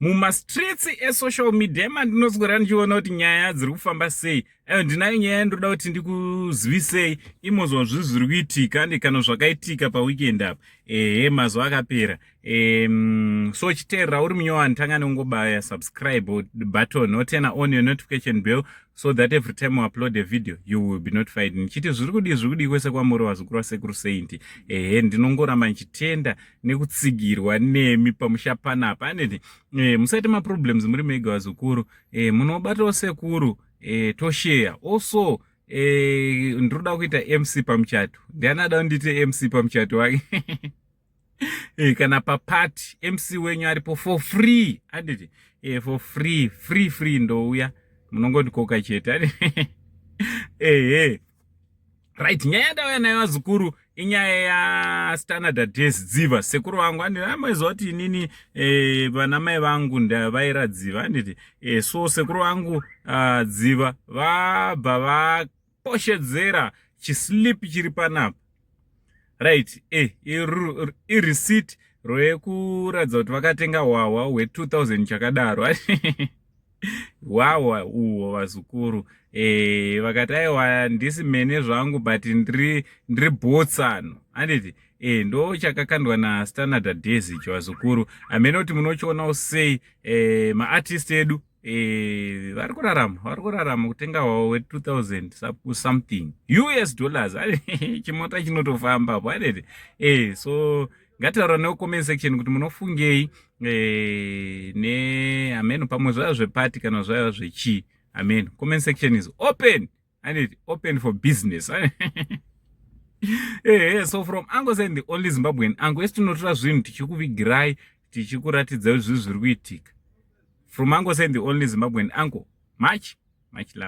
mumastreets esocial media mandinozogara ndichiona kuti nyaya dziri kufamba sei. Ndinayo nyaya yandoda kuti ndikuzivisei imozwa zviri kuitika ande kana zvakaitika paweekend apa. Mazuva akapera. So chiteerera uri munyowani tangane ungobaya subscribe button otena on your notification bell so that every time we upload a video you will be notified. Nichiti zviri kudi kwese kwamuri wazukuru wasekuru Saint. Ndinongoramba nichitenda nekutsigirwa nemi pamushapanapa. Anditi musaite maproblems muri mega wazukuru. Munobatawo sekuru toshare. Also ndiroda kuita MC pamuchato. Ndianada ndite MC pamuchato wake. Kana papati MC wenyu aripo for free. Anditi for free ndouya munongondikoka chete. Right, nyaya ndauya nayo wazukuru inyaya ya Standard Days Dziva. Sekuru wangu andinamwezwa kuti inini vana mai vangu ndavaira Dziva. Anditi so sekuru wangu Dziva vabva vaposhedzera chislip chiri panapa. Right, receipt rwekuradza kuti vakatenga hwahwa hwe2000 chakadaro. Wawa uwo wazukuru. Vakati aiwa ndisi mene zvangu but ndiri botsano. Anditi ndo chakakandwa na Standard Days icho wazukuru. Amene kuti munochiona sei maartist edu vari kurarama kutenga hwahwa hwe2000 something US dollars. Chimota chinotofamba hapo. Anditi so ngataura neocomment section kuti munofungei ne amen pamwe zvaya zvepati kana zvaya zvechi. Amen. Comment section is open. And it open for business. So from Ango Saint, the only Zimbabwean Ango is to not zvinhu tichikuvigirai tichikuratidza zviri kuitika. From Ango Saint, the only Zimbabwean Ango. Much love.